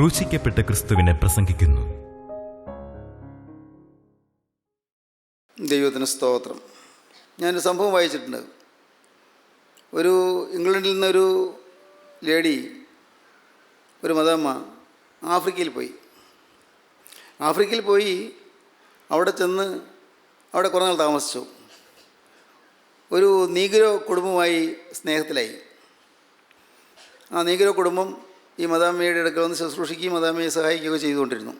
ക്രൂശിക്കപ്പെട്ട ക്രിസ്തുവിനെ പ്രസംഗിക്കുന്നു. ദൈവത്തിന് സ്തോത്രം. ഞാനൊരു സംഭവം വായിച്ചിട്ടുണ്ട്. ഒരു ഇംഗ്ലണ്ടിൽ നിന്നൊരു ലേഡി, ഒരു മദാമ്മ ആഫ്രിക്കയിൽ പോയി അവിടെ ചെന്ന് അവിടെ കുറേ നാൾ താമസിച്ചു. ഒരു നീഗ്രോ കുടുംബവുമായി സ്നേഹത്തിലായി. ആ നീഗ്രോ കുടുംബം ഈ മദാമ്മയുടെ അടുക്കൽ വന്ന് ശുശ്രൂഷിക്കുകയും മദാമ്മയെ സഹായിക്കുകയൊക്കെ ചെയ്തുകൊണ്ടിരുന്നു.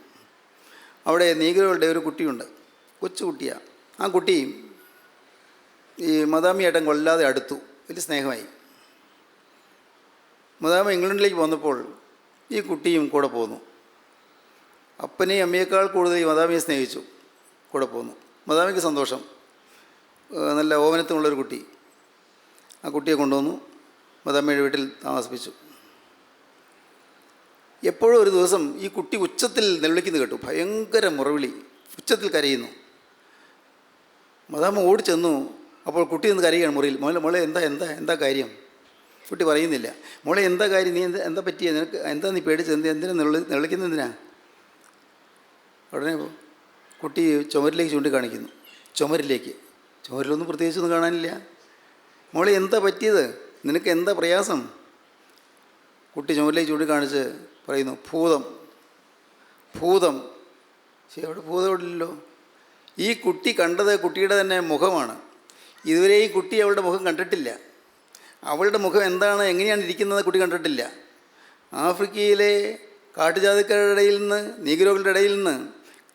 അവിടെ നീഗ്രോകളുടെ ഒരു കുട്ടിയുണ്ട്, കൊച്ചു കുട്ടിയാണ്. ആ കുട്ടി ഈ മദാമ്മയായിട്ടും കൊല്ലാതെ അടുത്തു, വലിയ സ്നേഹമായി. മദാമ്മ ഇംഗ്ലണ്ടിലേക്ക് പോന്നപ്പോൾ ഈ കുട്ടിയും കൂടെ പോന്നു. അപ്പനെയും അമ്മയേക്കാൾ കൂടുതൽ ഈ മദാമ്മയെ സ്നേഹിച്ചു, കൂടെ പോന്നു. മദാമ്മയ്ക്ക് സന്തോഷം. നല്ല ഓമനത്തുമുള്ളൊരു കുട്ടി. ആ കുട്ടിയെ കൊണ്ടുവന്നു മദാമ്മയുടെ വീട്ടിൽ താമസിപ്പിച്ചു. എപ്പോഴും ഒരു ദിവസം ഈ കുട്ടി ഉച്ചത്തിൽ നിലവിളിക്കുന്നത് കേട്ടു. ഭയങ്കര മുറവിളി, ഉച്ചത്തിൽ കരയുന്നു. മദാമ്മ ഓടിച്ചെന്നു. അപ്പോൾ കുട്ടി നിന്ന് കരയുകയാണ് മുറിയിൽ. മോളെ എന്താ കാര്യം? കുട്ടി പറയുന്നില്ല. മോളെ എന്താ കാര്യം? നീ എന്താ പറ്റിയ? നിനക്ക് എന്താ? നീ പേടിച്ച് എന്തിനാ നിലവിളിക്കുന്നത്? എന്തിനാ? ഉടനെ കുട്ടി ചുമരിലേക്ക് ചൂണ്ടിക്കാണിക്കുന്നു. ചുമരിലൊന്നും പ്രത്യേകിച്ചൊന്നും കാണാനില്ല. മോളെ എന്താ പറ്റിയത്? നിനക്ക് എന്താ പ്രയാസം? കുട്ടി ചുമരിലേക്ക് ചൂണ്ടിക്കാണിച്ച് പറയുന്നു, ഭൂതം. ശരി, അവിടെ ഭൂതം ഇല്ലല്ലോ. ഈ കുട്ടി കണ്ടത് കുട്ടിയുടെ തന്നെ മുഖമാണ്. ഇതുവരെ ഈ കുട്ടി അവളുടെ മുഖം കണ്ടിട്ടില്ല. അവളുടെ മുഖം എന്താണ്, എങ്ങനെയാണ് ഇരിക്കുന്നത് കുട്ടി കണ്ടിട്ടില്ല. ആഫ്രിക്കയിലെ കാട്ടുജാതിക്കാരുടെ ഇടയിൽ നിന്ന്, നീഗ്രോകളുടെ ഇടയിൽ നിന്ന്,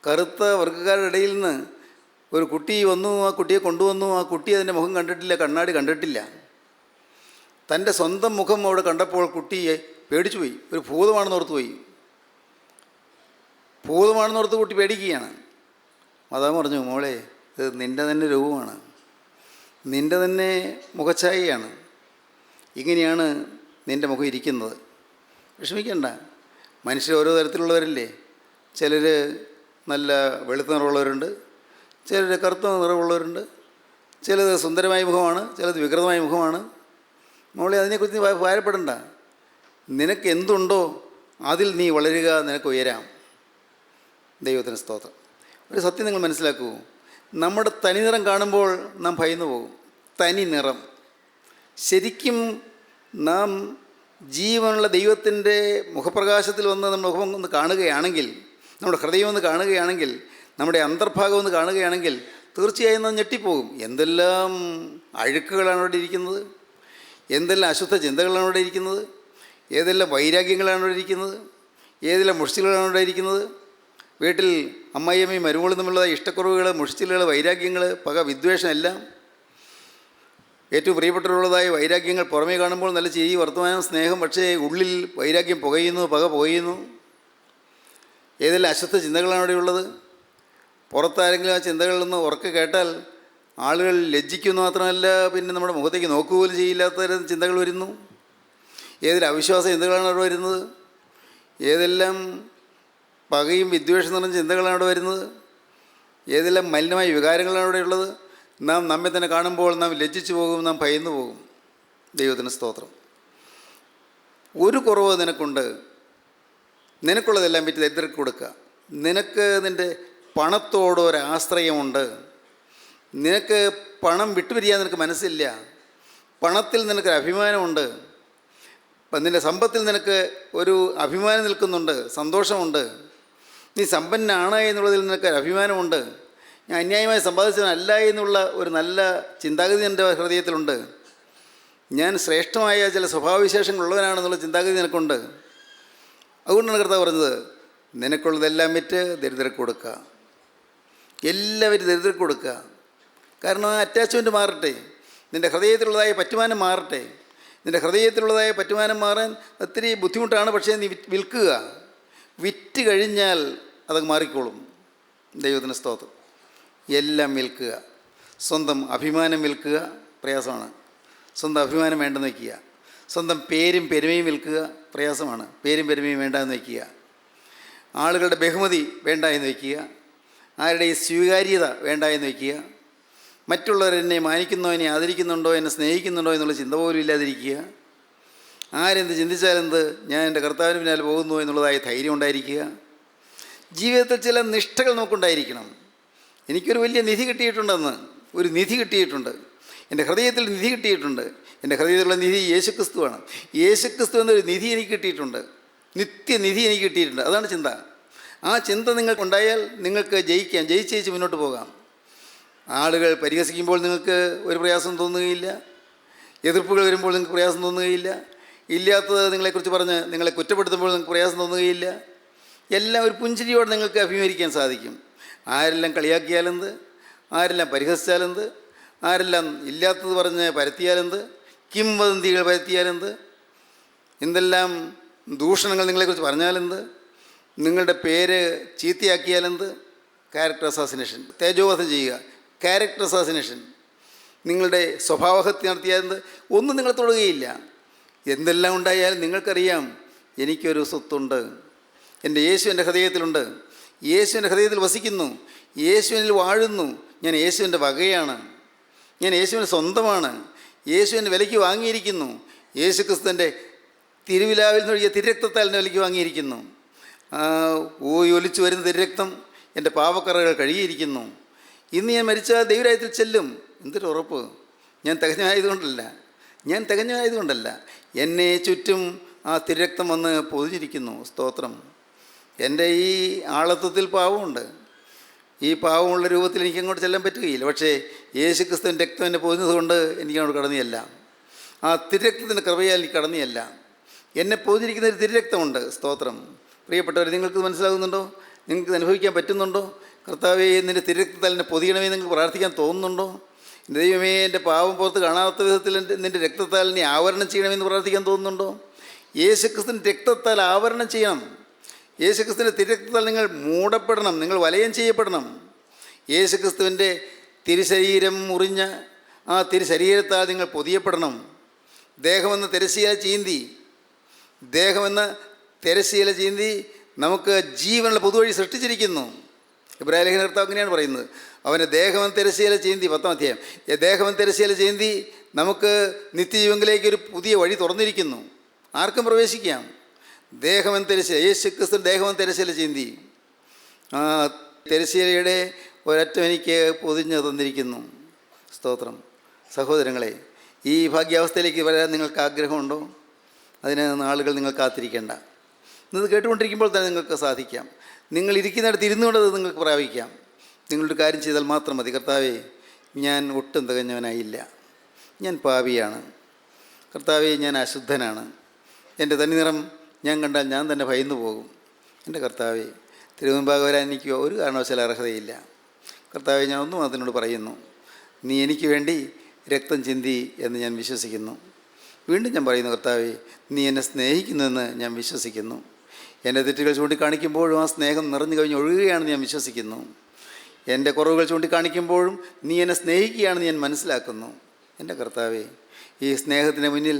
കറുത്ത വർഗ്ഗക്കാരുടെ ഇടയിൽ നിന്ന് ഒരു കുട്ടി വന്നു. ആ കുട്ടിയെ കൊണ്ടുവന്നു. ആ കുട്ടി അതിൻ്റെ മുഖം കണ്ടിട്ടില്ല, കണ്ണാടി കണ്ടിട്ടില്ല. തൻ്റെ സ്വന്തം മുഖം അവിടെ കണ്ടപ്പോൾ കുട്ടിയെ പേടിച്ചു പോയി. ഒരു ഭൂതമാണെന്നോർത്ത് കുട്ടി പേടിക്കുകയാണ്. മദാമ്മ പറഞ്ഞു, മോളെ ഇത് നിൻ്റെ തന്നെ രൂപമാണ്, നിൻ്റെ തന്നെ മുഖഛായയാണ്, ഇങ്ങനെയാണ് നിൻ്റെ മുഖം ഇരിക്കുന്നത്. വിഷമിക്കണ്ട. മനുഷ്യർ ഓരോ തരത്തിലുള്ളവരല്ലേ. ചിലർ നല്ല വെളുത്ത നിറമുള്ളവരുണ്ട്, ചിലർ കറുത്ത നിറമുള്ളവരുണ്ട്, ചിലത് സുന്ദരമായ മുഖമാണ്, ചിലത് വികൃതമായ മുഖമാണ്. മോളെ അതിനെക്കുറിച്ച് ഭാരപ്പെടണ്ട. നിനക്ക് എന്തുണ്ടോ അതിൽ നീ വളരുക, നിനക്ക് ഉയരാം. ദൈവത്തിന് സ്തോത്രം. ഒരു സത്യം നിങ്ങൾ മനസ്സിലാക്കൂ. നമ്മുടെ തനിനിറം കാണുമ്പോൾ നാം ഭയന്നു പോകും. തനി നിറം. ശരിക്കും നാം ജീവനുള്ള ദൈവത്തിൻ്റെ മുഖപ്രകാശത്തിൽ വന്ന് നമ്മുടെ മുഖം ഒന്ന് കാണുകയാണെങ്കിൽ, നമ്മുടെ ഹൃദയം ഒന്ന് കാണുകയാണെങ്കിൽ, നമ്മുടെ അന്തർഭാഗം ഒന്ന് കാണുകയാണെങ്കിൽ തീർച്ചയായും നാം ഞെട്ടിപ്പോകും. എന്തെല്ലാം അഴുക്കുകളാണ് അവിടെ ഇരിക്കുന്നത്, എന്തെല്ലാം അശുദ്ധ ചിന്തകളാണ് അവിടെ ഇരിക്കുന്നത്, ഏതെല്ലാം വൈരാഗ്യങ്ങളാണ് അവിടെ ഇരിക്കുന്നത്, ഏതെല്ലാം മുഷിച്ചിലുകളാണ് അവിടെ ഇരിക്കുന്നത്. വീട്ടിൽ അമ്മായിയമ്മയും മരുമകളും തമ്മിലുള്ള ഇഷ്ടക്കുറവുകൾ, മുഷിച്ചിലുകൾ, വൈരാഗ്യങ്ങൾ, പക, വിദ്വേഷം എല്ലാം. ഏറ്റവും പ്രിയപ്പെട്ടവരുള്ളതായ വൈരാഗ്യങ്ങൾ പുറമേ കാണുമ്പോൾ നല്ല ചിരി, വർത്തമാനം, സ്നേഹം. പക്ഷേ ഉള്ളിൽ വൈരാഗ്യം പുകയുന്നു, പക പുകയുന്നു. ഏതെല്ലാം അശുദ്ധ ചിന്തകളാണ് അവിടെ ഉള്ളത്. പുറത്താരെങ്കിലും ആ ചിന്തകളിൽ നിന്ന് ഉറക്കെ കേട്ടാൽ ആളുകൾ ലജ്ജിക്കുന്നു മാത്രമല്ല, പിന്നെ നമ്മുടെ മുഖത്തേക്ക് നോക്കുപോലും ചെയ്യില്ലാത്ത തരം ചിന്തകൾ വരുന്നു. ഏതെല്ലാം അവിശ്വാസ ചിന്തകളാണ് അവിടെ വരുന്നത്. ഏതെല്ലാം പകയും വിദ്വേഷം നിറഞ്ഞ ചിന്തകളാണ് അവിടെ വരുന്നത്. ഏതെല്ലാം മലിനമായ വികാരങ്ങളാണ് അവിടെ ഉള്ളത്. നാം നമ്മെ തന്നെ കാണുമ്പോൾ നാം ലജ്ജിച്ചു പോകും, നാം ഭയന്നു പോകും. ദൈവത്തിന് സ്തോത്രം. ഒരു കുറവ് നിനക്കുണ്ട്. നിനക്കുള്ളതെല്ലാം വിറ്റ് ദരിദ്രർക്ക് കൊടുക്കുക. നിനക്ക് നിൻ്റെ പണത്തോടൊരാശ്രയമുണ്ട്. നിനക്ക് പണം വിട്ടുപിരിയാൻ നിനക്ക് മനസ്സില്ല. പണത്തിൽ നിനക്കൊരു അഭിമാനമുണ്ട്. നിൻ്റെ സമ്പത്തിൽ നിനക്ക് ഒരു അഭിമാനം നിൽക്കുന്നുണ്ട്, സന്തോഷമുണ്ട്. നീ സമ്പന്നനാണ് എന്നുള്ളതിൽ നിനക്ക് അഭിമാനമുണ്ട്. ഞാൻ അന്യായമായി സമ്പാദിച്ചവനല്ല എന്നുള്ള ഒരു നല്ല ചിന്താഗതി എൻ്റെ ഹൃദയത്തിലുണ്ട്. ഞാൻ ശ്രേഷ്ഠമായ ചില സ്വഭാവവിശേഷങ്ങളുള്ളവനാണെന്നുള്ള ചിന്താഗതി നിനക്കുണ്ട്. അതുകൊണ്ടാണ് കർത്താവ് പറഞ്ഞത്, നിനക്കുള്ളതെല്ലാം വിറ്റ് ദരിദ്രർക്ക് കൊടുക്കുക. എല്ലാവരും ദരിദ്രർക്ക് കൊടുക്കുക. കാരണം ആ അറ്റാച്ച്മെൻറ്റ് മാറട്ടെ. നിൻ്റെ ഹൃദയത്തിലുള്ളതായ പറ്റുമാനം മാറട്ടെ. നിൻ്റെ ഹൃദയത്തിലുള്ളതായ പറ്റുമാനം മാറാൻ ഒത്തിരി ബുദ്ധിമുട്ടാണ്. പക്ഷേ നീ വിൽക്കുക. വിറ്റ് കഴിഞ്ഞാൽ അത് മാറിക്കോളും. ദൈവത്തിന് സ്തോത്രം. എല്ലാം വിൽക്കുക. സ്വന്തം അഭിമാനം വിൽക്കുക പ്രയാസമാണ്. സ്വന്തം അഭിമാനം വേണ്ടെന്ന് വയ്ക്കുക. സ്വന്തം പേരും പെരുമയും വിൽക്കുക പ്രയാസമാണ്. പേരും പെരുമയും വേണ്ടെന്ന് വയ്ക്കുക. ആളുകളുടെ ബഹുമതി വേണ്ട എന്ന് വയ്ക്കുക. ആരുടെയും സ്വീകാര്യത വേണ്ട എന്ന് വയ്ക്കുക. മറ്റുള്ളവർ എന്നെ മാനിക്കുന്നോ, എന്നെ ആദരിക്കുന്നുണ്ടോ, എന്നെ സ്നേഹിക്കുന്നുണ്ടോ എന്നുള്ള ചിന്ത പോലും ഇല്ലാതിരിക്കുക. ആരെന്ത് ചിന്തിച്ചാലെന്ത്, ഞാൻ എൻ്റെ കർത്താവിന് പിന്നാലെ പോകുന്നു എന്നുള്ളതായ ധൈര്യം ഉണ്ടായിരിക്കുക. ജീവിതത്തിൽ ചില നിഷ്ഠകൾ നമുക്കുണ്ടായിരിക്കണം. എനിക്കൊരു വലിയ നിധി കിട്ടിയിട്ടുണ്ടെന്ന്, ഒരു നിധി കിട്ടിയിട്ടുണ്ട്, എൻ്റെ ഹൃദയത്തിൽ നിധി കിട്ടിയിട്ടുണ്ട്. എൻ്റെ ഹൃദയത്തിലുള്ള നിധി യേശുക്രിസ്തുവാണ്. യേശുക്രിസ്തു എന്നൊരു നിധി എനിക്ക് കിട്ടിയിട്ടുണ്ട്, നിത്യനിധി എനിക്ക് കിട്ടിയിട്ടുണ്ട്. അതാണ് ചിന്ത. ആ ചിന്ത നിങ്ങൾക്കുണ്ടായാൽ നിങ്ങൾക്ക് ജയിക്കാം, ജയിച്ച് മുന്നോട്ട് പോകാം. ആളുകൾ പരിഹസിക്കുമ്പോൾ നിങ്ങൾക്ക് ഒരു പ്രയാസം തോന്നുകയില്ല, എതിർപ്പുകൾ വരുമ്പോൾ നിങ്ങൾക്ക് പ്രയാസം തോന്നുകയില്ല, ഇല്ലാത്തത് നിങ്ങളെക്കുറിച്ച് പറഞ്ഞ് നിങ്ങളെ കുറ്റപ്പെടുത്തുമ്പോൾ നിങ്ങൾക്ക് പ്രയാസം തോന്നുകയില്ല. എല്ലാം ഒരു പുഞ്ചിരിയോടെ നിങ്ങൾക്ക് അഭിമുഖീകരിക്കാൻ സാധിക്കും. ആരെല്ലാം കളിയാക്കിയാലെന്ത്, ആരെല്ലാം പരിഹസിച്ചാലെന്ത്, ആരെല്ലാം ഇല്ലാത്തത് പറഞ്ഞ് പരത്തിയാലെന്ത്, കിംവദന്തികൾ പരത്തിയാലെന്ത്, എന്തെല്ലാം ദൂഷണങ്ങൾ നിങ്ങളെക്കുറിച്ച് പറഞ്ഞാലെന്ത്, നിങ്ങളുടെ പേര് ചീത്തയാക്കിയാലെന്ത്, ക്യാരക്ടർ അസാസിനേഷൻ, തേജോവധം ചെയ്യുക, ക്യാരക്ടർ അസാസിനേഷൻ, നിങ്ങളുടെ സ്വഭാവഹത്യ നടത്തിയാലെന്ത്, ഒന്നും നിങ്ങൾ തൊടുകയില്ല. എന്തെല്ലാം ഉണ്ടായാലും നിങ്ങൾക്കറിയാം, എനിക്കൊരു സ്വത്തുണ്ട്, എൻ്റെ യേശു എൻ്റെ ഹൃദയത്തിലുണ്ട്, യേശു എൻ്റെ ഹൃദയത്തിൽ വസിക്കുന്നു, യേശുവിനിൽ വാഴുന്നു, ഞാൻ യേശുവിൻ്റെ വകയാണ്, ഞാൻ യേശുവിന് സ്വന്തമാണ്, യേശുവിൻ്റെ വിലയ്ക്ക് വാങ്ങിയിരിക്കുന്നു, യേശു ക്രിസ്തുവിൻ്റെ തിരുവിലാവിൽ നിന്നൊഴിയ തിരുരക്തത്താൽ എൻ്റെ വിലയ്ക്ക് വാങ്ങിയിരിക്കുന്നു. ഒലിച്ചു വരുന്ന തിരുരക്തം എൻ്റെ പാപക്കറകൾ കഴുകിയിരിക്കുന്നു. ഇന്ന് ഞാൻ മരിച്ചാൽ ദൈവരാജ്യത്തിൽ ചെല്ലും. എന്തൊരു ഉറപ്പ്! ഞാൻ തികഞ്ഞായതുകൊണ്ടല്ല, എന്നെ ചുറ്റും ആ തിരുരക്തം വന്ന് പൊതിഞ്ഞിരിക്കുന്നു. സ്തോത്രം. എൻ്റെ ഈ ആളത്വത്തിൽ പാവമുണ്ട്, ഈ പാവമുള്ള രൂപത്തിൽ എനിക്കങ്ങോട്ട് ചെല്ലാൻ പറ്റുകയില്ല. പക്ഷേ യേശു ക്രിസ്തുവിൻ്റെ രക്തം എന്നെ പൊതിഞ്ഞതുകൊണ്ട് എനിക്കങ്ങോട്ട് കടന്നിയല്ല. ആ തിരുരക്തത്തിൻ്റെ കൃപയാൽ എനിക്ക് കടന്നിയല്ല. എന്നെ പൊതിഞ്ഞിരിക്കുന്ന ഒരു തിരുരക്തമുണ്ട്. സ്തോത്രം. പ്രിയപ്പെട്ടവർ, നിങ്ങൾക്ക് മനസ്സിലാകുന്നുണ്ടോ? നിങ്ങൾക്ക് അനുഭവിക്കാൻ പറ്റുന്നുണ്ടോ? കർത്താവേ, നിൻ്റെ തിരുരക്തത്താൽ എന്നെ പൊതിയണമേ നിങ്ങൾക്ക് പ്രാർത്ഥിക്കാൻ തോന്നുന്നുണ്ടോ? ദൈവമേ, എൻ്റെ പാവം പുറത്ത് കാണാത്ത വിധത്തിൽ നിൻ്റെ രക്തത്താൽ എന്നെ ആവരണം ചെയ്യണമെന്ന് പ്രാർത്ഥിക്കാൻ തോന്നുന്നുണ്ടോ? യേശുക്രിസ്തുവിൻ്റെ രക്തത്താൽ ആവരണം ചെയ്യണം. യേശുക്രിസ്തുവിൻ്റെ തിരുരക്തത്താൽ നിങ്ങൾ മൂടപ്പെടണം, നിങ്ങൾ വലയം ചെയ്യപ്പെടണം. യേശുക്രിസ്തുവിൻ്റെ തിരുശരീരം മുറിഞ്ഞ ആ തിരുശരീരത്താൽ നിങ്ങൾ പൊതിയപ്പെടണം. ദേഹമെന്ന തിരശ്ശീല ചീന്തി നമുക്ക് ജീവനുള്ള പുതുവഴി സൃഷ്ടിച്ചിരിക്കുന്നു. ഇബ്രാഹിം ലേഖന കർത്താവ് അങ്ങനെയാണ് പറയുന്നത്. അവൻ്റെ ദേഹമെന്ന തിരശ്ശീല ചീന്തി, 10-ാം അധ്യായം, ദേഹമെന്ന തിരശ്ശീല ചീന്തി നമുക്ക് നിത്യജീവനിലേക്ക് ഒരു പുതിയ വഴി തുറന്നിരിക്കുന്നു. ആർക്കും പ്രവേശിക്കാം. ദേഹമെന്ന തിരശ്ശീല, യേശു ക്രിസ്തു ദേഹമെന്ന തിരശ്ശീല ചീന്തി, ആ തിരശ്ശീലയുടെ ഒരറ്റം എനിക്ക് പൊതിഞ്ഞ് തന്നിരിക്കുന്നു. സ്തോത്രം. സഹോദരങ്ങളെ, ഈ ഭാഗ്യാവസ്ഥയിലേക്ക് വരാൻ നിങ്ങൾക്ക് ആഗ്രഹമുണ്ടോ? അതിന് നാളുകൾ നിങ്ങൾ കാത്തിരിക്കേണ്ട. ഇന്നത് കേട്ടുകൊണ്ടിരിക്കുമ്പോൾ തന്നെ നിങ്ങൾക്ക് സാധിക്കാം. നിങ്ങൾ ഇരിക്കുന്നിടത്ത് ഇരുന്നുകൊണ്ടത് നിങ്ങൾക്ക് പ്രാപിക്കാം. നിങ്ങളൊരു കാര്യം ചെയ്താൽ മാത്രം മതി. കർത്താവേ, ഞാൻ ഒട്ടും തികഞ്ഞവനായില്ല, ഞാൻ പാപിയാണ്. കർത്താവേ, ഞാൻ അശുദ്ധനാണ്, എൻ്റെ തനിനിറം ഞാൻ കണ്ടാൽ ഞാൻ തന്നെ ഭയന്നു പോകും. എൻ്റെ കർത്താവേ, തിരുമുമ്പാകെ വരാൻ എനിക്ക് ഒരു കാരണവശാലും അർഹതയില്ല. കർത്താവേ, ഞാൻ ഒന്നും അതിനോട് പറയുന്നു, നീ എനിക്ക് വേണ്ടി രക്തം ചിന്തി എന്ന് ഞാൻ വിശ്വസിക്കുന്നു. വീണ്ടും ഞാൻ പറയുന്നു, കർത്താവേ, നീ എന്നെ സ്നേഹിക്കുന്നുവെന്ന് ഞാൻ വിശ്വസിക്കുന്നു. എൻ്റെ തെറ്റുകൾ ചൂണ്ടിക്കാണിക്കുമ്പോഴും ആ സ്നേഹം നിറഞ്ഞു കവിഞ്ഞ് ഒഴുകുകയാണെന്ന് ഞാൻ വിശ്വസിക്കുന്നു. എൻ്റെ കുറവുകൾ ചൂണ്ടിക്കാണിക്കുമ്പോഴും നീ എന്നെ സ്നേഹിക്കുകയാണെന്ന് ഞാൻ മനസ്സിലാക്കുന്നു. എൻ്റെ കർത്താവേ, ഈ സ്നേഹത്തിന് മുന്നിൽ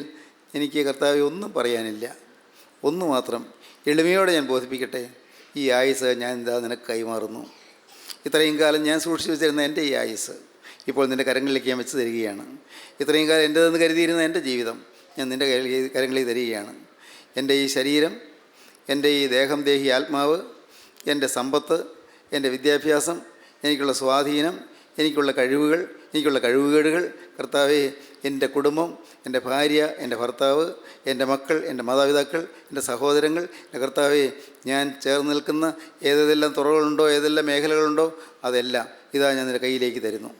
എനിക്ക് കർത്താവേ ഒന്നും പറയാനില്ല. ഒന്നു മാത്രം എളിമയോടെ ഞാൻ ബോധിപ്പിക്കട്ടെ, ഈ ആയുസ് ഞാൻ എന്താ നിനക്ക് കൈമാറുന്നു. ഇത്രയും കാലം ഞാൻ സൂക്ഷിച്ചു വെച്ചിരുന്ന എൻ്റെ ഈ ആയുസ് ഇപ്പോൾ നിൻ്റെ കരങ്ങളിലേക്ക് ഞാൻ വെച്ച് തരികയാണ്. ഇത്രയും കാലം എൻ്റെതെന്ന് കരുതിയിരുന്ന എൻ്റെ ജീവിതം ഞാൻ നിൻ്റെ കരങ്ങളിൽ തരികയാണ്. എൻ്റെ ഈ ശരീരം, എൻ്റെ ഈ ദേഹം, ദേഹി, ആത്മാവ്, എൻ്റെ സമ്പത്ത്, എൻ്റെ വിദ്യാഭ്യാസം, എനിക്കുള്ള സ്വാധീനം, എനിക്കുള്ള കഴിവുകൾ, എനിക്കുള്ള കഴിവുകേടുകൾ, കർത്താവേ, എൻ്റെ കുടുംബം, എൻ്റെ ഭാര്യ, എൻ്റെ ഭർത്താവ്, എൻ്റെ മക്കൾ, എൻ്റെ മാതാപിതാക്കൾ, എൻ്റെ സഹോദരങ്ങൾ, എൻ്റെ കർത്താവേ, ഞാൻ ചേർന്ന് നിൽക്കുന്ന ഏതെല്ലാം തുറകളുണ്ടോ, ഏതെല്ലാം മേഖലകളുണ്ടോ, അതെല്ലാം ഇതാ ഞാൻ നിൻ്റെ കയ്യിലേക്ക് തരുന്നു.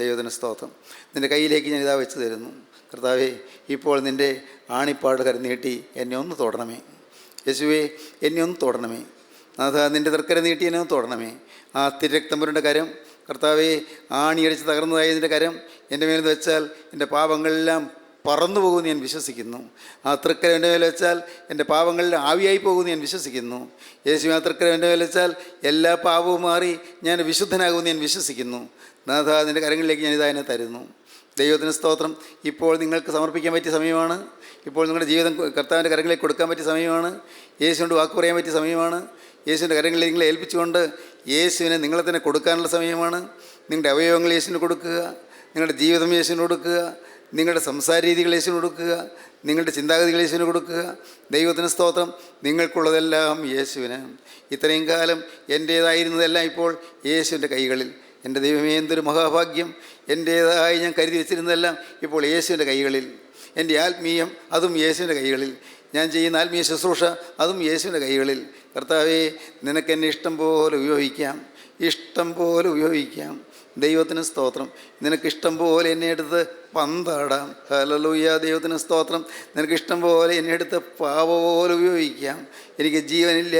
ദൈവത്തിന് സ്തോത്രം. നിൻ്റെ കയ്യിലേക്ക് ഞാൻ ഇതാ വെച്ച് തരുന്നു. കർത്താവേ, ഇപ്പോൾ നിൻ്റെ ആണിപ്പാട് കരം നീട്ടി എന്നെ ഒന്ന് തൊടണമേ. യേശുവേ, എന്നെ ഒന്ന് തൊടണമേ. നാഥ, നിൻ്റെ തൃക്കര നീട്ടി എന്നെ ഒന്ന് തൊടണമേ. ആ തിരുരക്തം പുരണ്ട കരം, കർത്താവേ, ആണിയടിച്ച് തകർന്നതായ നിൻ്റെ കരം എൻ്റെ മേൽ വെച്ചാൽ എൻ്റെ പാപങ്ങളെല്ലാം പറന്നു പോകുമെന്ന് ഞാൻ വിശ്വസിക്കുന്നു. ആ തൃക്കരം എൻ്റെ മേൽ വെച്ചാൽ എൻ്റെ പാപങ്ങളിൽ ആവിയായി പോകുമെന്ന് ഞാൻ വിശ്വസിക്കുന്നു. യേശു, ആ തൃക്കരം എൻ്റെ മേൽ വെച്ചാൽ എല്ലാ പാപവും മാറി ഞാൻ വിശുദ്ധനാകുമെന്ന് ഞാൻ വിശ്വസിക്കുന്നു. നാഥ, നിൻ്റെ കരങ്ങളിലേക്ക് ഞാനിതാ എന്നെ തരുന്നു. ദൈവത്തിന് സ്തോത്രം. ഇപ്പോൾ നിങ്ങൾക്ക് സമർപ്പിക്കാൻ പറ്റിയ സമയമാണ്. ഇപ്പോൾ നിങ്ങളുടെ ജീവിതം കർത്താവിൻ്റെ കരങ്ങളിലേക്ക് കൊടുക്കാൻ പറ്റിയ സമയമാണ്. യേശുവിനോട് വാക്ക് പറയാൻ പറ്റിയ സമയമാണ്. യേശുവിൻ്റെ കരങ്ങളിൽ നിങ്ങളെ ഏൽപ്പിച്ചുകൊണ്ട് യേശുവിനെ നിങ്ങളെ തന്നെ കൊടുക്കാനുള്ള സമയമാണ്. നിങ്ങളുടെ അവയവങ്ങൾ യേശുവിന് കൊടുക്കുക, നിങ്ങളുടെ ജീവിതം യേശുവിന് കൊടുക്കുക, നിങ്ങളുടെ സംസാര രീതികൾ യേശുവിന് കൊടുക്കുക, നിങ്ങളുടെ ചിന്താഗതികൾ യേശുവിന് കൊടുക്കുക. ദൈവത്തിന് സ്തോത്രം. നിങ്ങൾക്കുള്ളതെല്ലാം യേശുവിന്. ഇത്രയും കാലം എൻ്റേതായിരുന്നതെല്ലാം ഇപ്പോൾ യേശുവിൻ്റെ കൈകളിൽ. എൻ്റെ ദൈവമേ, എന്തൊരു മഹാഭാഗ്യം! എൻ്റേതായി ഞാൻ കരുതി വെച്ചിരുന്നതെല്ലാം ഇപ്പോൾ യേശുവിൻ്റെ കൈകളിൽ. എൻ്റെ ആത്മീയം അതും യേശുവിൻ്റെ കൈകളിൽ. ഞാൻ ചെയ്യുന്ന ആത്മീയ ശുശ്രൂഷ അതും യേശുവിൻ്റെ കൈകളിൽ. കർത്താവേ, നിനക്കെന്നെ ഇഷ്ടം പോലെ ഉപയോഗിക്കാം, ഇഷ്ടം പോലെ ഉപയോഗിക്കാം. ദൈവത്തിന് സ്തോത്രം. നിനക്കിഷ്ടം പോലെ എന്നെ എടുത്ത് പന്താടാം. ഹല്ലേലൂയ. ദൈവത്തിന് സ്തോത്രം. നിനക്കിഷ്ടം പോലെ എന്നെ എടുത്ത് പാവ പോലെ ഉപയോഗിക്കാം. എനിക്ക് ജീവനില്ല,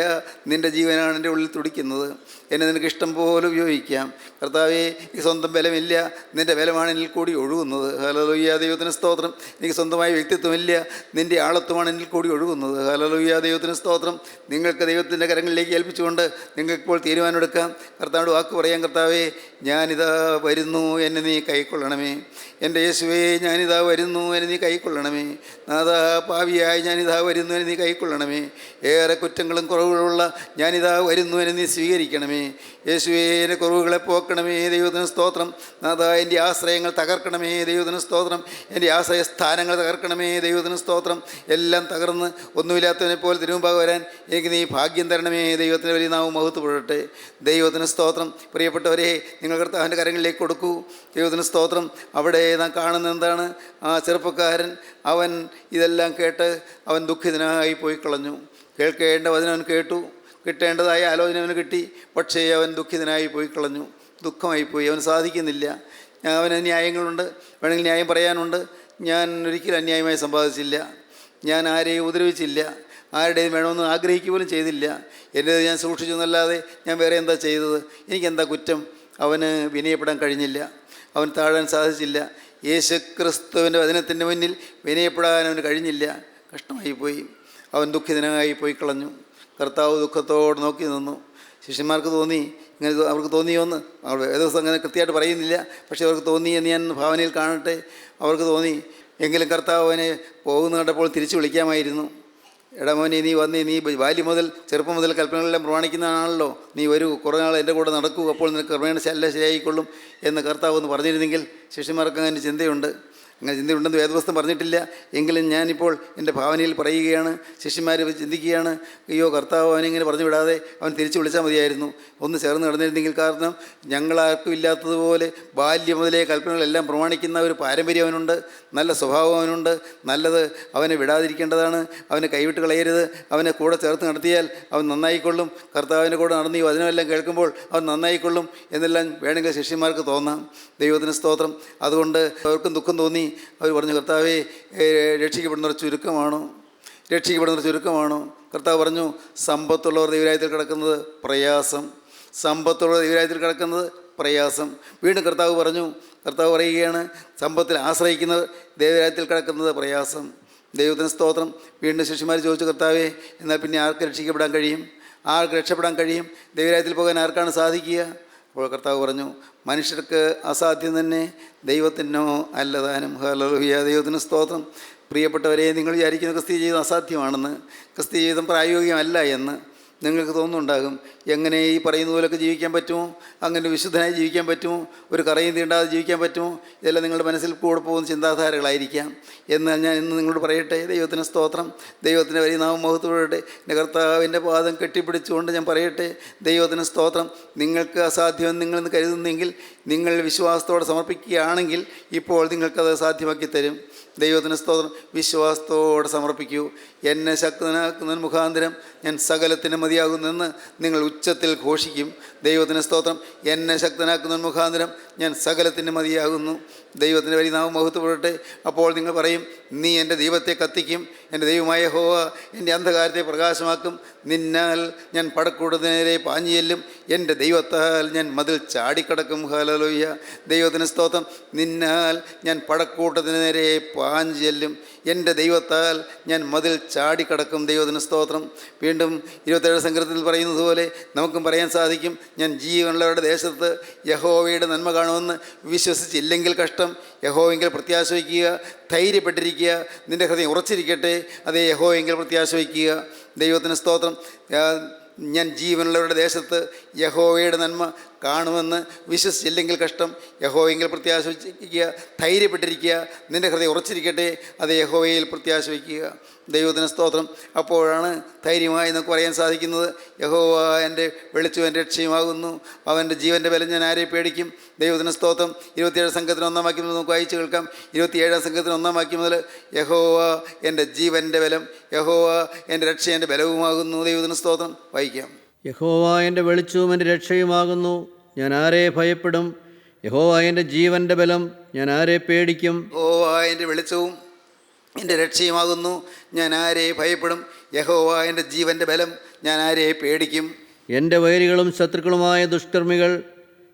നിൻ്റെ ജീവനാണ് എൻ്റെ ഉള്ളിൽ തുടിക്കുന്നത്. എന്നെ നിനക്ക് ഇഷ്ടം പോലെ ഉപയോഗിക്കാം. കർത്താവേ, എനിക്ക് സ്വന്തം ബലമില്ല, നിൻ്റെ ബലമാണ് എന്നിൽ കൂടി ഒഴുകുന്നത്. ഹല്ലേലൂയ. ദൈവത്തിന് സ്തോത്രം. എനിക്ക് സ്വന്തമായ വ്യക്തിത്വമില്ല, നിൻ്റെ ആളത്വമാണ് എന്നിൽ കൂടി ഒഴുകുന്നത്. ഹല്ലേലൂയ. ദൈവത്തിന് സ്തോത്രം. നിങ്ങൾക്ക് ദൈവത്തിൻ്റെ കരങ്ങളിലേക്ക് ഏൽപ്പിച്ചുകൊണ്ട് നിങ്ങൾക്കിപ്പോൾ തീരുമാനമെടുക്കാം. കർത്താവോട് വാക്ക് പറയാം. കർത്താവേ, ഞാനിതാ വരുന്നു, എന്നെ നീ കൈക്കൊള്ളണമേ. എൻ്റെ യേശുവേ, ഞാനിതാ വരുന്നു, എന്നെ നീ കൈക്കൊള്ളണമേ. നാഥാ, പാവിയായി ഞാനിതാ വരുന്നു, എന്നെ നീ കൈക്കൊള്ളണമേ. ഏറെ കുറ്റങ്ങളും കുറവുകളുള്ള ഞാനിതാ വരുന്നു, എന്നെ നീ സ്വീകരിക്കണമേ. യേശുവേ, എൻ്റെ കുറവുകളെ പോക്കണമേ. ദൈവത്തിന് സ്തോത്രം. നാഥാ, എൻ്റെ ആശ്രയങ്ങൾ തകർക്കണമേ. ദൈവത്തിന് സ്തോത്രം. എൻ്റെ ആശ്രയസ്ഥാനങ്ങൾ തകർക്കണമേ. ദൈവത്തിന് സ്തോത്രം. എല്ലാം തകർന്ന് ഒന്നുമില്ലാത്തവനെ പോലെ തിരുമുമ്പാകെ വരാൻ എനിക്ക് നീ ഭാഗ്യം തരണമേ. ദൈവത്തിൻ്റെ വലിയ നാമം മഹത്വപ്പെടട്ടെ. ദൈവത്തിന് സ്തോത്രം. പ്രിയപ്പെട്ടവരെ, നിങ്ങൾ കർത്താവിൻ്റെ കരങ്ങളിലേക്ക് കൊടുക്കൂ. ദൈവത്തിന് സ്തോത്രം. അവിടെ നാം കാണുന്നത് എന്താണ്? ആ ചെറുപ്പക്കാരൻ, അവൻ ഇതെല്ലാം കേട്ട് അവൻ ദുഃഖിതനായി പോയി കളഞ്ഞു. കേൾക്കേണ്ട വചനം അവൻ കേട്ടു, കിട്ടേണ്ടതായ ആലോചന അവന് കിട്ടി. പക്ഷേ അവൻ ദുഃഖിതനായി പോയി കളഞ്ഞു, ദുഃഖമായിപ്പോയി. അവന് സാധിക്കുന്നില്ല. അവന് ന്യായങ്ങളുണ്ട്, വേണമെങ്കിൽ ന്യായം പറയാനുണ്ട്. ഞാൻ ഒരിക്കലും അന്യായമായി സമ്പാദിച്ചില്ല, ഞാൻ ആരെയും ഉപദ്രവിച്ചില്ല, ആരുടെയും വേണമെന്ന് ആഗ്രഹിക്കുക പോലും ചെയ്തില്ല. എൻ്റേത് ഞാൻ സൂക്ഷിച്ചു എന്നല്ലാതെ ഞാൻ വേറെ എന്താ ചെയ്തത്? എനിക്കെന്താ കുറ്റം? അവന് വിനയപ്പെടാൻ കഴിഞ്ഞില്ല, അവൻ താഴാൻ സാധിച്ചില്ല. യേശുക്രിസ്തുവിൻ്റെ വചനത്തിൻ്റെ മുന്നിൽ വിനയപ്പെടാൻ അവന് കഴിഞ്ഞില്ല. കഷ്ടമായിപ്പോയി. അവൻ ദുഃഖിതനായി പോയി കളഞ്ഞു. കർത്താവ് ദുഃഖത്തോടെ നോക്കി നിന്നു. ശിഷ്യന്മാർക്ക് തോന്നി, ഇങ്ങനെ അവർക്ക് തോന്നിയോന്ന് ദിവസം അങ്ങനെ കൃത്യമായിട്ട് പറയുന്നില്ല, പക്ഷേ അവർക്ക് തോന്നിയെന്ന് ഞാൻ ഭാവനയിൽ കാണട്ടെ. അവർക്ക് തോന്നി. എങ്കിലും കർത്താവ് അവനെ പോകുന്ന കണ്ടപ്പോൾ തിരിച്ചു വിളിക്കാമായിരുന്നു. എടാ മോനെ, നീ വന്നേ, നീ ബാല്യം മുതൽ ചെറുപ്പം മുതൽ കൽപ്പനകളെല്ലാം പ്രമാണിക്കുന്നതാണല്ലോ, നീ വരൂ, കുറേ നാൾ എൻ്റെ കൂടെ നടക്കൂ, അപ്പോൾ നിനക്ക് ക്രമേണ എല്ലാം ശരിയായിക്കൊള്ളും എന്ന് കർത്താവ് ഒന്ന് പറഞ്ഞിരുന്നെങ്കിൽ. ശിഷ്യന്മാർക്ക് അങ്ങനെ ചിന്തയുണ്ട്. അങ്ങനെ ചിന്തയുണ്ടെന്ന് വേദപുസ്തകം പറഞ്ഞിട്ടില്ല, എങ്കിലും ഞാനിപ്പോൾ എൻ്റെ ഭാവനയിൽ പറയുകയാണ്. ശിഷ്യന്മാർ ചിന്തിക്കുകയാണ്, അയ്യോ, കർത്താവ് അവനിങ്ങനെ പറഞ്ഞു വിടാതെ അവൻ തിരിച്ചു വിളിച്ചാൽ മതിയായിരുന്നു, ഒന്ന് ചേർന്ന് നടന്നിരുന്നെങ്കിൽ. കാരണം ഞങ്ങളാർക്കും ഇല്ലാത്തതുപോലെ ബാല്യം മുതലേ കൽപ്പനകളെല്ലാം പ്രമാണിക്കുന്ന ഒരു പാരമ്പര്യം അവനുണ്ട്, നല്ല സ്വഭാവം അവനുണ്ട്. നല്ലത് അവനെ വിടാതിരിക്കേണ്ടതാണ്, അവനെ കൈവിട്ട് കളയരുത്. അവനെ കൂടെ ചേർത്ത് നടത്തിയാൽ അവൻ നന്നായിക്കൊള്ളും. കർത്താവിൻ്റെ കൂടെ നടന്ന് ഈ വചനമെല്ലാം കേൾക്കുമ്പോൾ അവൻ നന്നായിക്കൊള്ളും എന്നെല്ലാം വേണമെങ്കിൽ ശിഷ്യന്മാർക്ക് തോന്നാം. ദൈവത്തിന് സ്തോത്രം. അതുകൊണ്ട് അവർക്കും ദുഃഖം തോന്നി. അവർ പറഞ്ഞു, കർത്താവേ, രക്ഷിക്കപ്പെടുന്നവർ ചുരുക്കമാണോ? രക്ഷിക്കപ്പെടുന്നവർ ചുരുക്കമാണോ? കർത്താവ് പറഞ്ഞു, സമ്പത്തുള്ളവർ ദൈവരാജ്യത്തിൽ കിടക്കുന്നത് പ്രയാസം, സമ്പത്തുള്ളവർ ദൈവരാജ്യത്തിൽ കിടക്കുന്നത് പ്രയാസം. വീണ്ടും കർത്താവ് പറയുകയാണ്, സമ്പത്തിൽ ആശ്രയിക്കുന്നവർ ദൈവരാജ്യത്തിൽ കിടക്കുന്നത് പ്രയാസം. ദൈവത്തിന് സ്തോത്രം. വീണ്ടും ശിഷ്യന്മാർ ചോദിച്ചു, കർത്താവേ, എന്നാൽ പിന്നെ ആർക്ക് രക്ഷിക്കപ്പെടാൻ കഴിയും? ആർക്ക് രക്ഷപ്പെടാൻ കഴിയും? ദൈവരാജ്യത്തിൽ പോകാൻ ആർക്കാണ് സാധിക്കുക? അപ്പോൾ കർത്താവ് പറഞ്ഞു, മനുഷ്യർക്ക് അസാധ്യം തന്നെ, ദൈവത്തിനോ അല്ലതാനും. ഹല്ലേലൂയ. ദൈവത്തിന് സ്തോത്രം. പ്രിയപ്പെട്ടവരെ, നിങ്ങൾ വിചാരിക്കുന്ന ക്രിസ്തീയ ജീവിതം അസാധ്യമാണെന്ന്, ക്രിസ്തീയ ജീവിതം പ്രായോഗികമല്ല എന്ന് നിങ്ങൾക്ക് തോന്നുന്നുണ്ടാകും. എങ്ങനെ ഈ പറയുന്ന പോലൊക്കെ ജീവിക്കാൻ പറ്റുമോ? അങ്ങനെ വിശുദ്ധനായി ജീവിക്കാൻ പറ്റുമോ? ഒരു കറയും തീണ്ടാതെ ജീവിക്കാൻ പറ്റുമോ? ഇതെല്ലാം നിങ്ങളുടെ മനസ്സിൽ കൂടെ പോകുന്ന ചിന്താധാരകളായിരിക്കാം. എന്നാൽ ഞാൻ ഇന്ന് നിങ്ങളോട് പറയട്ടെ, ദൈവത്തിന് സ്തോത്രം. ദൈവത്തിൻ്റെ വലിയ നാമം മഹത്വപ്പെടട്ടെ. എൻ്റെ കർത്താവിൻ്റെ പാദം കെട്ടിപ്പിടിച്ചുകൊണ്ട് ഞാൻ പറയട്ടെ, ദൈവത്തിന് സ്തോത്രം. നിങ്ങൾക്ക് അസാധ്യമെന്ന് നിങ്ങളെന്ന് കരുതുന്നെങ്കിൽ, നിങ്ങൾ വിശ്വാസത്തോടെ സമർപ്പിക്കുകയാണെങ്കിൽ ഇപ്പോൾ നിങ്ങൾക്കത് സാധ്യമാക്കി തരും. ദൈവത്തിന് സ്തോത്രം. വിശ്വാസത്തോടെ സമർപ്പിക്കൂ. എന്നെ ശക്തനാക്കുന്നതിന് മുഖാന്തരം ഞാൻ സകലത്തിന് മതിയാകുന്നെന്ന് നിങ്ങൾ ഉച്ചത്തിൽ ഘോഷിക്കും. ദൈവത്തിന് സ്തോത്രം. എന്നെ ശക്തനാക്കുന്നതിന് മുഖാന്തരം ഞാൻ സകലത്തിന് മതിയാകുന്നു. ദൈവത്തിൻ്റെ വലിയ നാമം മഹത്വപ്പെടട്ടെ. അപ്പോൾ നിങ്ങൾ പറയും, നീ എൻ്റെ ദൈവത്തെ കത്തിക്കും, എൻ്റെ ദൈവമായ യഹോവ എൻ്റെ അന്ധകാരത്തെ പ്രകാശമാക്കും. നിന്നാൽ ഞാൻ പടക്കൂടത്തിന് നേരെ പാഞ്ഞു ചെല്ലും, എൻ്റെ ദൈവത്താൽ ഞാൻ മതിൽ ചാടിക്കടക്കും. ഹല്ലേലൂയ. ദൈവത്തിന് സ്തോത്രം. നിന്നാൽ ഞാൻ പടക്കൂട്ടത്തിന് നേരെ പാഞ്ഞു ചെല്ലും, എൻ്റെ ദൈവത്താൽ ഞാൻ മതിൽ ചാടിക്കടക്കും. ദൈവത്തിന് സ്തോത്രം. വീണ്ടും 27 സങ്കീർത്തനത്തിൽ പറയുന്നത് പോലെ നമുക്കും പറയാൻ സാധിക്കും, ഞാൻ ജീവനുള്ളവരുടെ ദേശത്ത് യഹോവയുടെ നന്മ കാണുമെന്ന് വിശ്വസിച്ചില്ലെങ്കിൽ കഷ്ടം. യഹോവെങ്കിൽ പ്രത്യാശ വയ്ക്കുക, ധൈര്യപ്പെട്ടിരിക്കുക, നിൻ്റെ ഹൃദയം ഉറച്ചിരിക്കട്ടെ. അതേ, യഹോവെങ്കിൽ പ്രത്യാശ വയ്ക്കുക. ദൈവത്തിന് സ്തോത്രം. ഞാൻ ജീവനുള്ളവരുടെ ദേശത്ത് യഹോവയുടെ നന്മ കാണുമെന്ന് വിശ്വസിച്ചില്ലെങ്കിൽ കഷ്ടം. യഹോവയെങ്കിൽ പ്രത്യാശ വയ്ക്കുക, ധൈര്യപ്പെട്ടിരിക്കുക, നിൻ്റെ ഹൃദയം ഉറച്ചിരിക്കട്ടെ, അത് യഹോവയിൽ പ്രത്യാശ വയ്ക്കുക. ദൈവത്തിന് സ്തോത്രം. അപ്പോഴാണ് ധൈര്യമായി നമുക്ക് പറയാൻ സാധിക്കുന്നത്, യഹോവ എൻ്റെ വെളിച്ചവും എൻ്റെ രക്ഷയുമാകുന്നു, അവൻ്റെ ജീവൻ്റെ ബലം ഞാൻ ആരെ പേടിക്കും. ദൈവത്തിന് സ്തോത്രം. 27 സംഘത്തിന് 1-ാം വാക്യം മുതൽ നമുക്ക് വായിച്ച് കേൾക്കാം. 27-ാം സംഘത്തിന് 1-ാം വാക്യം മുതൽ, യഹോവ എൻ്റെ ജീവൻ്റെ ബലം, യഹോവ എൻ്റെ രക്ഷ എൻ്റെ ബലവുമാകുന്നു. ദൈവത്തിന് സ്തോത്രം. വായിക്കാം. യഹോവ എൻ്റെ വെളിച്ചവും എൻ്റെ രക്ഷയുമാകുന്നു, ഞാൻ ആരെ ഭയപ്പെടും. യഹോവ എൻ്റെ ജീവൻ്റെ ബലം, ഞാൻ ആരെ പേടിക്കും. യഹോവ എൻ്റെ വെളിച്ചവും എൻ്റെ രക്ഷയുമാകുന്നു, ഞാൻ ആരെ ഭയപ്പെടും. യഹോവ എൻ്റെ ജീവൻ്റെ ബലം, ഞാൻ ആരെ പേടിക്കും. എൻ്റെ വൈരികളും ശത്രുക്കളുമായ ദുഷ്കർമ്മികൾ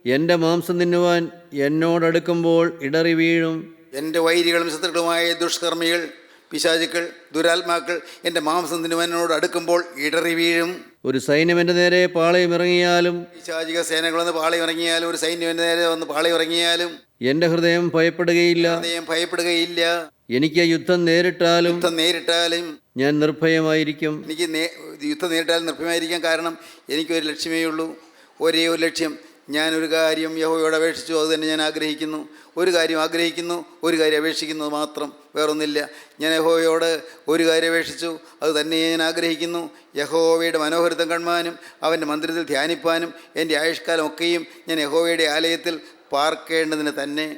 എൻ്റെ മാംസം തിന്നുവാൻ എന്നോടടുക്കുമ്പോൾ ഇടറി വീഴും. എൻ്റെ വൈരികളും ശത്രുക്കളുമായ ദുഷ്കർമ്മികൾ, പിശാചുക്കൾ, ദുരാത്മാക്കൾ എൻ്റെ മാംസം തിന്നുവാനോട് അടുക്കുമ്പോൾ ഇടറി വീഴും. ഒരു സൈന്യം എൻ്റെ നേരെ പാളയമിറങ്ങിയാലും, പിശാചിക സേനകൾ വന്ന് പാളയമിറങ്ങിയാലും, ഒരു സൈന്യം എൻ്റെ നേരെ വന്ന് പാളയമിറങ്ങിയാലും എൻ്റെ ഹൃദയം ഭയപ്പെടുകയില്ല. ഹൃദയം ഭയപ്പെടുകയില്ല. എനിക്ക് യുദ്ധം നേരിട്ടാലും ഞാൻ നിർഭയമായിരിക്കും. എനിക്ക് യുദ്ധം നേരിട്ടാലും നിർഭയമായിരിക്കാം. കാരണം എനിക്കൊരു ലക്ഷ്യമേ ഉള്ളൂ, ഒരേ ഒരു ലക്ഷ്യം. ഞാനൊരു കാര്യം യഹോവയോട് അപേക്ഷിച്ചു, അത് തന്നെ ഞാൻ ആഗ്രഹിക്കുന്നു. ഒരു കാര്യം ആഗ്രഹിക്കുന്നു, ഒരു കാര്യം അപേക്ഷിക്കുന്നത് മാത്രം, വേറൊന്നില്ല. ഞാൻ യഹോവയോട് ഒരു കാര്യം അപേക്ഷിച്ചു, അത് തന്നെ ഞാൻ ആഗ്രഹിക്കുന്നു. യഹോവയുടെ മനോഹരിതം കാണുവാനും അവൻ്റെ മന്ദിരത്തിൽ ധ്യാനിപ്പാനും എൻ്റെ ആയുഷ്കാലം ഒക്കെയും ഞാൻ യഹോവയുടെ ആലയത്തിൽ പാർക്കേണ്ടതിന് തന്നെ.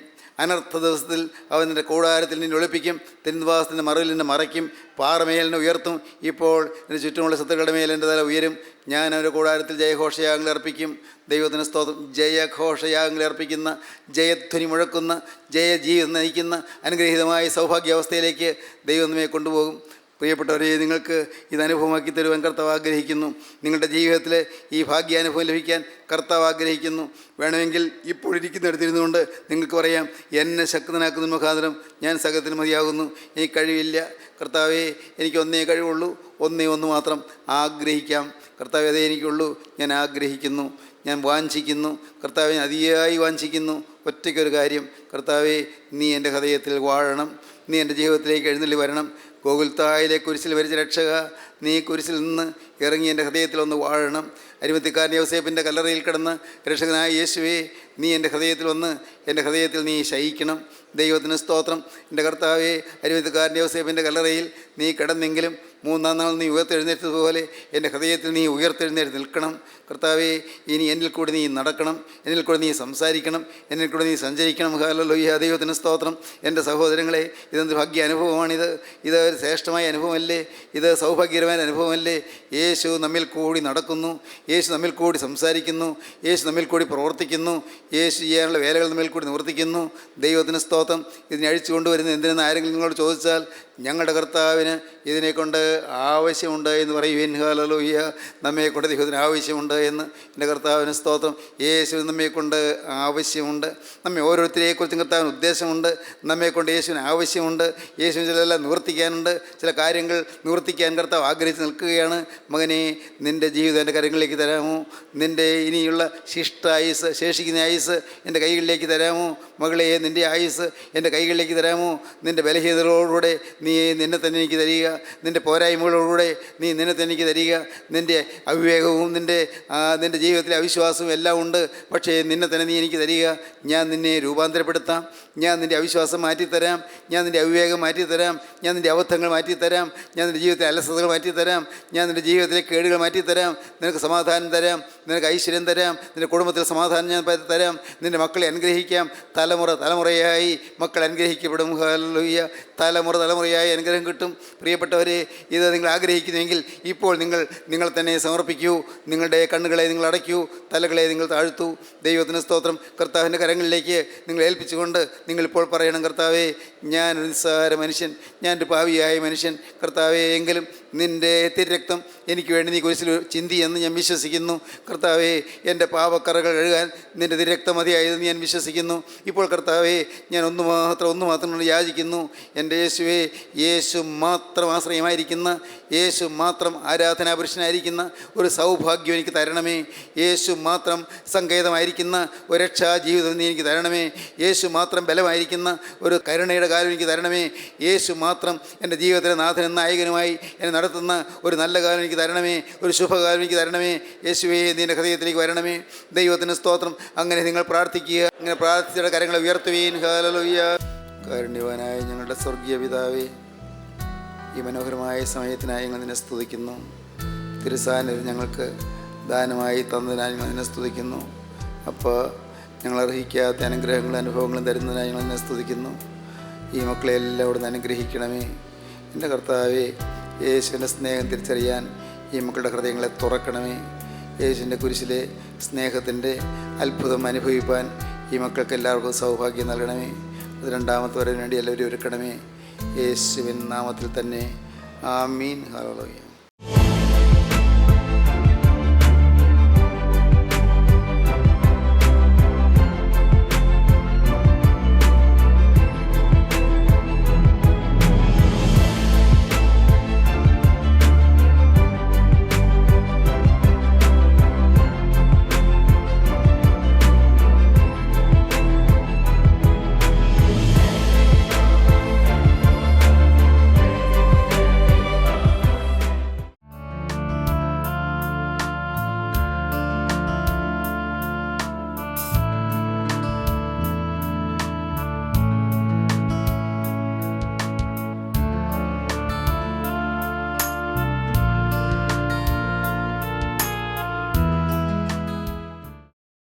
അനർത്ഥ ദിവസത്തിൽ അവൻ നിൻ്റെ കൂടാരത്തിൽ നിന്നെ ഒളിപ്പിക്കും, തിരുനിവാസത്തിൻ്റെ മറവിൽ നിന്നെ മറയ്ക്കും, പാറമേലിനെ ഉയർത്തും. ഇപ്പോൾ എൻ്റെ ചുറ്റുമുള്ള ശത്രുക്കളുടെ മേൽ എൻ്റെ തല ഉയരും. ഞാൻ അവൻ്റെ കൂടാരത്തിൽ ജയഘോഷയാഗങ്ങൾ അർപ്പിക്കും. ദൈവത്തിന് സ്തോത്രം. ജയഘോഷയാഗങ്ങൾ അർപ്പിക്കുന്ന, ജയധ്വനി മുഴക്കുന്ന, ജയജീവിതം നയിക്കുന്ന അനുഗ്രഹീതമായ സൗഭാഗ്യാവസ്ഥയിലേക്ക് ദൈവം നമ്മെ കൊണ്ടുപോകും. പ്രിയപ്പെട്ടവരെ, നിങ്ങൾക്ക് ഇത് അനുഭവമാക്കി തരുവാൻ കർത്താവ് ആഗ്രഹിക്കുന്നു. നിങ്ങളുടെ ജീവിതത്തിൽ ഈ ഭാഗ്യാനുഭവം ലഭിക്കാൻ കർത്താവ് ആഗ്രഹിക്കുന്നു. വേണമെങ്കിൽ ഇപ്പോഴിരിക്കുന്നിടത്തിരുന്നുകൊണ്ട് നിങ്ങൾക്ക് പറയാം, എന്നെ ശക്തനാക്കുന്ന മുഖാന്തരം ഞാൻ സകലത്തിന് മതിയാകുന്നു. എനിക്ക് കഴിവില്ല കർത്താവേ, എനിക്ക് ഒന്നേ കഴിവുള്ളൂ, ഒന്ന് മാത്രം ആഗ്രഹിക്കാം. കർത്താവേ, അതേ എനിക്കുള്ളൂ, ഞാൻ ആഗ്രഹിക്കുന്നു, ഞാൻ വാഞ്ചിക്കുന്നു. കർത്താവെ, ഞാൻ അതിയായി വാഞ്ചിക്കുന്നു ഒറ്റയ്ക്കൊരു കാര്യം. കർത്താവേ, നീ എൻ്റെ ഹൃദയത്തിൽ വാഴണം, നീ എൻ്റെ ജീവിതത്തിലേക്ക് എഴുന്നള്ളി വരണം. ഗോകുൽത്തായിലെ കുരിശിൽ വരിച്ച രക്ഷക, നീ കുരിശിൽ നിന്ന് ഇറങ്ങി എൻ്റെ ഹൃദയത്തിൽ ഒന്ന് വാഴണം. അരിമത്തിക്കാരൻ യോസേപ്പിൻ്റെ കല്ലറയിൽ കിടന്ന്, രക്ഷകനായ യേശുവേ, നീ എൻ്റെ ഹൃദയത്തിൽ വന്ന് എൻ്റെ ഹൃദയത്തിൽ നീ ശയിക്കണം. ദൈവത്തിന് സ്തോത്രം. എൻ്റെ കർത്താവേ, അരിമത്തിക്കാരൻ യോസേപ്പിൻ്റെ കല്ലറയിൽ നീ കിടന്നെങ്കിലും 3-ാം നാൾ നീ ഉയർത്തെഴുന്നേറ്റതുപോലെ എൻ്റെ ഹൃദയത്തിൽ നീ ഉയർത്തെഴുന്നേറ്റ് നിൽക്കണം. കർത്താവേ, ഇനി എന്നിൽ കൂടി നീ നടക്കണം, എന്നിൽ കൂടി നീ സംസാരിക്കണം, എന്നിൽ കൂടി നീ സഞ്ചരിക്കണം. ഹല്ലേലൂയ. ദൈവത്തിന് സ്തോത്രം. എൻ്റെ സഹോദരങ്ങളെ, ഇതെന്ത് ഭാഗ്യ അനുഭവമാണിത്. ഇത് ഒരു ശ്രേഷ്ഠമായ അനുഭവമല്ലേ? ഇത് സൗഭാഗ്യകരമായ അനുഭവമല്ലേ? യേശു നമ്മിൽ കൂടി നടക്കുന്നു, യേശു നമ്മിൽ കൂടി സംസാരിക്കുന്നു, യേശു നമ്മിൽ കൂടി പ്രവർത്തിക്കുന്നു, യേശു ചെയ്യാനുള്ള വേലകൾ നമ്മിൽ കൂടി നിവർത്തിക്കുന്നു. ദൈവത്തിന് സ്തോത്രം. ഇതിനെ അഴിച്ചു കൊണ്ടുവരുന്നത് എന്തിനെന്ന് ആരെങ്കിലും നിങ്ങളോട് ചോദിച്ചാൽ, ഞങ്ങളുടെ കർത്താവിന് ഇതിനെക്കൊണ്ട് ആവശ്യമുണ്ട് എന്ന് പറയുവിൻ. ഹല്ലേലൂയ. നമ്മെക്കൊണ്ട് ദൈവത്തിന് ആവശ്യമുണ്ട് എന്ന്. എൻ്റെ കർത്താവിന് സ്തോത്രം. യേശുവിന് നമ്മെക്കൊണ്ട് ആവശ്യമുണ്ട്. നമ്മെ ഓരോരുത്തരെക്കുറിച്ചും കർത്താവിന് ഉദ്ദേശമുണ്ട്. നമ്മെക്കൊണ്ട് യേശുവിന് ആവശ്യമുണ്ട്. യേശുവിന് ചിലതെല്ലാം നിവർത്തിക്കാനുണ്ട്. ചില കാര്യങ്ങൾ നിവർത്തിക്കാൻ കർത്താവ് ആഗ്രഹിച്ച് നിൽക്കുകയാണ്. മകനെ, നിൻ്റെ ജീവിതം എൻ്റെ കരങ്ങളിലേക്ക് തരാമോ? നിൻ്റെ ഇനിയുള്ള ശിഷ്ടായുസ്, ശേഷിക്കുന്ന ആയുസ് എൻ്റെ കൈകളിലേക്ക് തരാമോ? മകളെ, നിൻ്റെ ആയുസ് എൻ്റെ കൈകളിലേക്ക് തരാമോ? നിൻ്റെ ബലഹീനതകളോടുകൂടെ നീ നിന്നെ തന്നെ എനിക്ക് തരിക. നിൻ്റെ പോരായ്മകളോടുകൂടെ നീ നിന്നെ തന്നെ എനിക്ക് തരിക. നിൻ്റെ അവിവേകവും നിൻ്റെ ജീവിതത്തിലെ അവിശ്വാസവും എല്ലാം ഉണ്ട്. പക്ഷേ നിന്നെ തന്നെ നീ എനിക്ക് തരിക. ഞാൻ നിന്നെ രൂപാന്തരപ്പെടുത്താം. ഞാൻ നിൻ്റെ അവിശ്വാസം മാറ്റിത്തരാം. ഞാൻ നിൻ്റെ അവിവേകം മാറ്റിത്തരാം. ഞാൻ നിൻ്റെ അബദ്ധങ്ങൾ മാറ്റിത്തരാം. ഞാൻ നിൻ്റെ ജീവിതത്തിലെ അലസതകൾ മാറ്റിത്തരാം. ഞാൻ നിൻ്റെ ജീവിതത്തിലെ കേടുകൾ മാറ്റിത്തരാം. നിനക്ക് സമാധാനം തരാം. നിനക്ക് ഐശ്വര്യം തരാം. നിൻ്റെ കുടുംബത്തിൽ സമാധാനം ഞാൻ തരാം. നിൻ്റെ മക്കളെ അനുഗ്രഹിക്കാം. തലമുറയായി മക്കൾ അനുഗ്രഹിക്കപ്പെടും. ഹല്ലേലൂയ. തലമുറയായി അനുഗ്രഹം കിട്ടും. പ്രിയപ്പെട്ടവരെ, ഇത് നിങ്ങൾ ആഗ്രഹിക്കുന്നുവെങ്കിൽ ഇപ്പോൾ നിങ്ങൾ തന്നെ സമർപ്പിക്കൂ. നിങ്ങളുടെ കണ്ണുകളെ നിങ്ങൾ അടയ്ക്കൂ, തലകളെ നിങ്ങൾ താഴ്ത്തൂ. ദൈവത്തിന് സ്തോത്രം. കർത്താവിൻ്റെ കരങ്ങളിലേക്ക് നിങ്ങൾ ഏൽപ്പിച്ചുകൊണ്ട് നിങ്ങളിപ്പോൾ പറയണം, കർത്താവേ, ഞാനൊരു നിസ്സാര മനുഷ്യൻ, ഞാനൊരു പാപിയായ മനുഷ്യൻ. കർത്താവേ, എങ്കിലും നിൻ്റെ തിരുരക്തം എനിക്ക് വേണ്ടി നീ കുരിശിൽ ചിന്തി എന്ന് ഞാൻ വിശ്വസിക്കുന്നു. കർത്താവേ, എൻ്റെ പാപക്കറകൾ കഴുകാൻ നിൻ്റെ തിരുരക്തം മതിയായതെന്ന് ഞാൻ വിശ്വസിക്കുന്നു. ഇപ്പോൾ കർത്താവേ, ഞാൻ ഒന്ന് മാത്രം യാചിക്കുന്നു. എൻ്റെ യേശുവേ, യേശു മാത്രം ആശ്രയമായിരിക്കുന്ന, യേശു മാത്രം ആരാധനാപുരുഷനായിരിക്കുന്ന ഒരു സൗഭാഗ്യം എനിക്ക് തരണമേ. യേശു മാത്രം സങ്കേതമായിരിക്കുന്ന ഒരു രക്ഷാ ജീവിതം നീ എനിക്ക് തരണമേ. യേശു മാത്രം ബലമായിരിക്കുന്ന ഒരു കരുണയുടെ കാലം എനിക്ക് തരണമേ. യേശു മാത്രം എൻ്റെ ജീവിതത്തിലെ നാഥനും നായകനുമായി എന്നെ നടത്തുന്ന ഒരു നല്ല കാലം എനിക്ക് തരണമേ. ഒരു ശുഭകാലം എനിക്ക് തരണമേ. യേശുവേ, നിൻ്റെ ഹൃദയത്തിലേക്ക് വരണമേ. ദൈവത്തിന് സ്തോത്രം. അങ്ങനെ നിങ്ങൾ പ്രാർത്ഥിക്കുക. അങ്ങനെ പ്രാർത്ഥിച്ചിട്ട് കരങ്ങളെ ഉയർത്തുവീൻ. ഹല്ലേലൂയ. കാരുണ്യവാനായ ഞങ്ങളുടെ സ്വർഗീയ പിതാവേ, ഈ മനോഹരമായ സമയത്തിനായി ഞങ്ങൾ നിന്നെ സ്തുതിക്കുന്നു. തിരുസാന്നിധ്യം ഞങ്ങൾക്ക് ദാനമായി തന്നതിനായി ഞങ്ങൾ നിന്നെ സ്തുതിക്കുന്നു. അപ്പോൾ ഞങ്ങൾ അർഹിക്കാത്ത അനുഗ്രഹങ്ങളും അനുഭവങ്ങളും തരുന്നതിനായി ഞങ്ങൾ നിന്നെ സ്തുതിക്കുന്നു. ഈ മക്കളെ എല്ലാം ഇവിടെ നിന്ന് അനുഗ്രഹിക്കണമേ. എൻ്റെ കർത്താവേ, യേശുവിൻ്റെ സ്നേഹം തിരിച്ചറിയാൻ ഈ മക്കളുടെ ഹൃദയങ്ങളെ തുറക്കണമേ. യേശുവിൻ്റെ കുരിശിലെ സ്നേഹത്തിൻ്റെ അത്ഭുതം അനുഭവിപ്പാൻ ഈ മക്കൾക്ക് എല്ലാവർക്കും സൗഭാഗ്യം നൽകണമേ. അത് രണ്ടാമത്തെ വരവിന് വേണ്ടി എല്ലാവരും ഒരുക്കണമേ. യേശുവിൻ നാമത്തിൽ തന്നെ. ആമീൻ. ഹല്ലേലൂയ.